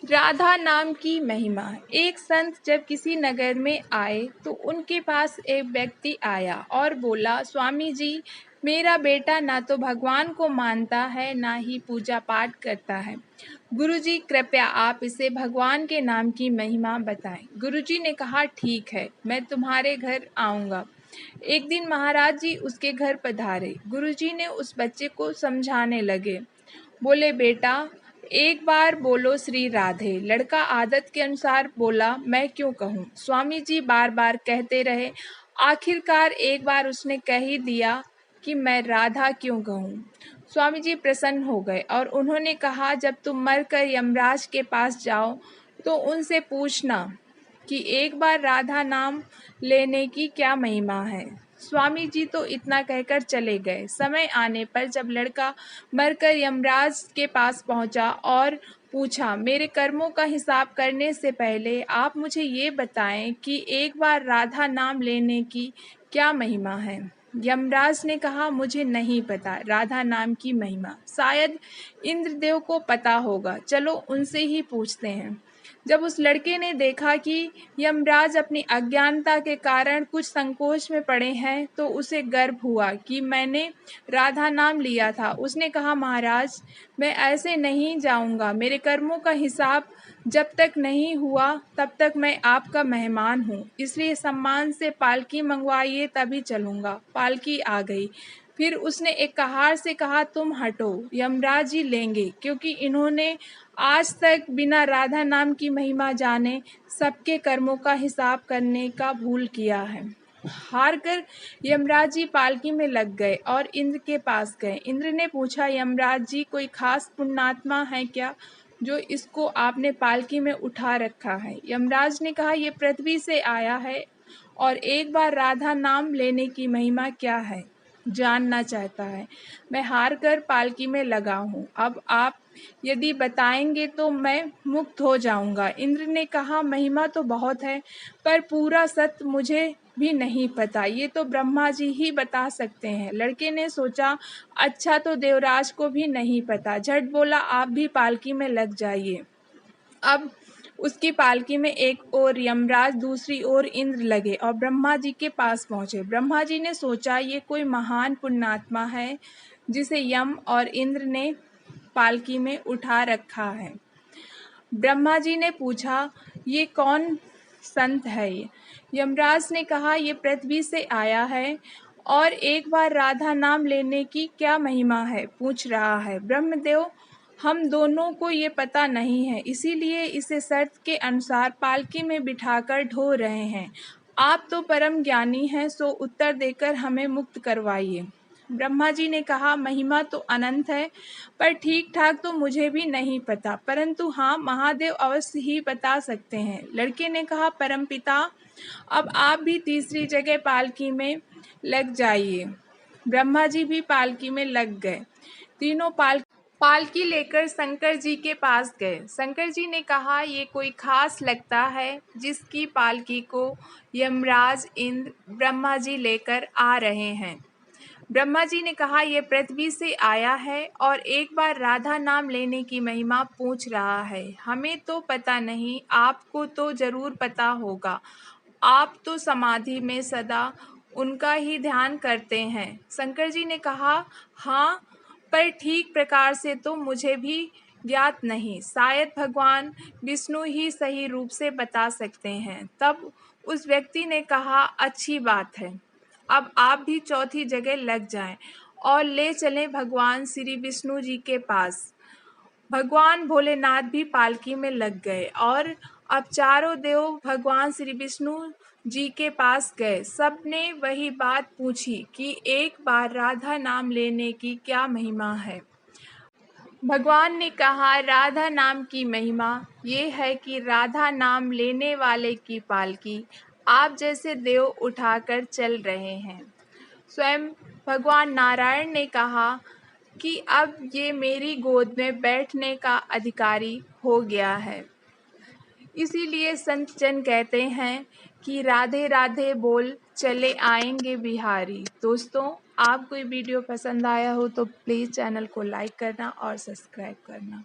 राधा नाम की महिमा। एक संत जब किसी नगर में आए तो उनके पास एक व्यक्ति आया और बोला, स्वामी जी, मेरा बेटा ना तो भगवान को मानता है ना ही पूजा पाठ करता है। गुरुजी, कृपया आप इसे भगवान के नाम की महिमा बताएं। गुरुजी ने कहा, ठीक है, मैं तुम्हारे घर आऊँगा। एक दिन महाराज जी उसके घर पधारे। गुरुजी ने उस बच्चे को समझाने लगे। बोले, बेटा, एक बार बोलो श्री राधे। लड़का आदत के अनुसार बोला, मैं क्यों कहूँ। स्वामी जी बार बार कहते रहे। आखिरकार एक बार उसने कह ही दिया कि मैं राधा क्यों कहूँ। स्वामी जी प्रसन्न हो गए और उन्होंने कहा, जब तुम मरकर यमराज के पास जाओ तो उनसे पूछना कि एक बार राधा नाम लेने की क्या महिमा है। स्वामी जी तो इतना कहकर चले गए। समय आने पर जब लड़का मरकर यमराज के पास पहुंचा और पूछा, मेरे कर्मों का हिसाब करने से पहले आप मुझे ये बताएं कि एक बार राधा नाम लेने की क्या महिमा है। यमराज ने कहा, मुझे नहीं पता राधा नाम की महिमा, शायद इंद्रदेव को पता होगा, चलो उनसे ही पूछते हैं। जब उस लड़के ने देखा कि यमराज अपनी अज्ञानता के कारण कुछ संकोच में पड़े हैं तो उसे गर्व हुआ कि मैंने राधा नाम लिया था। उसने कहा, महाराज, मैं ऐसे नहीं जाऊंगा। मेरे कर्मों का हिसाब जब तक नहीं हुआ तब तक मैं आपका मेहमान हूँ, इसलिए सम्मान से पालकी मंगवाइए, तभी चलूँगा। पालकी आ गई। फिर उसने एक कहार से कहा, तुम हटो, यमराज जी लेंगे, क्योंकि इन्होंने आज तक बिना राधा नाम की महिमा जाने सबके कर्मों का हिसाब करने का भूल किया है। हार कर यमराज जी पालकी में लग गए और इंद्र के पास गए। इंद्र ने पूछा, यमराज जी, कोई खास पुण्यात्मा है क्या जो इसको आपने पालकी में उठा रखा है। यमराज ने कहा, ये पृथ्वी से आया है और एक बार राधा नाम लेने की महिमा क्या है जानना चाहता है। मैं हार कर पालकी में लगा हूँ। अब आप यदि बताएंगे तो मैं मुक्त हो जाऊंगा। इंद्र ने कहा, महिमा तो बहुत है, पर पूरा सत्य मुझे भी नहीं पता, ये तो ब्रह्मा जी ही बता सकते हैं। लड़के ने सोचा, अच्छा, तो देवराज को भी नहीं पता। झट बोला, आप भी पालकी में लग जाइए। अब उसकी पालकी में एक ओर यमराज, दूसरी ओर इंद्र लगे और ब्रह्मा जी के पास पहुंचे। ब्रह्मा जी ने सोचा, ये कोई महान पुण्यात्मा है जिसे यम और इंद्र ने पालकी में उठा रखा है। ब्रह्मा जी ने पूछा, ये कौन संत है। यमराज ने कहा, ये पृथ्वी से आया है और एक बार राधा नाम लेने की क्या महिमा है पूछ रहा है। ब्रह्मदेव, हम दोनों को ये पता नहीं है, इसीलिए इसे शर्त के अनुसार पालकी में बिठाकर ढो रहे हैं। आप तो परम ज्ञानी हैं, सो उत्तर देकर हमें मुक्त करवाइए। ब्रह्मा जी ने कहा, महिमा तो अनंत है, पर ठीक ठाक तो मुझे भी नहीं पता, परंतु हाँ, महादेव अवश्य ही बता सकते हैं। लड़के ने कहा, परमपिता, अब आप भी तीसरी जगह पालकी में लग जाइए। ब्रह्मा जी भी पालकी में लग गए। तीनों पालकी लेकर शंकर जी के पास गए। शंकर जी ने कहा, ये कोई खास लगता है जिसकी पालकी को यमराज, इंद्र, ब्रह्मा जी लेकर आ रहे हैं। ब्रह्मा जी ने कहा, यह पृथ्वी से आया है और एक बार राधा नाम लेने की महिमा पूछ रहा है। हमें तो पता नहीं, आपको तो जरूर पता होगा। आप तो समाधि में सदा उनका ही ध्यान करते हैं। शंकर जी ने कहा, हाँ, पर ठीक प्रकार से तो मुझे भी ज्ञात नहीं, शायद भगवान विष्णु ही सही रूप से बता सकते हैं। तब उस व्यक्ति ने कहा, अच्छी बात है, अब आप भी चौथी जगह लग जाएं और ले चलें भगवान श्री विष्णु जी के पास। भगवान भोलेनाथ भी पालकी में लग गए और अब चारों देव भगवान श्री विष्णु जी के पास गए। सबने वही बात पूछी कि एक बार राधा नाम लेने की क्या महिमा है। भगवान ने कहा, राधा नाम की महिमा ये है कि राधा नाम लेने वाले की पालकी आप जैसे देव उठाकर चल रहे हैं। स्वयं भगवान नारायण ने कहा कि अब ये मेरी गोद में बैठने का अधिकारी हो गया है। इसीलिए संत जन कहते हैं कि राधे राधे बोल चले आएंगे बिहारी। दोस्तों, आपको ये वीडियो पसंद आया हो तो प्लीज़ चैनल को लाइक करना और सब्सक्राइब करना।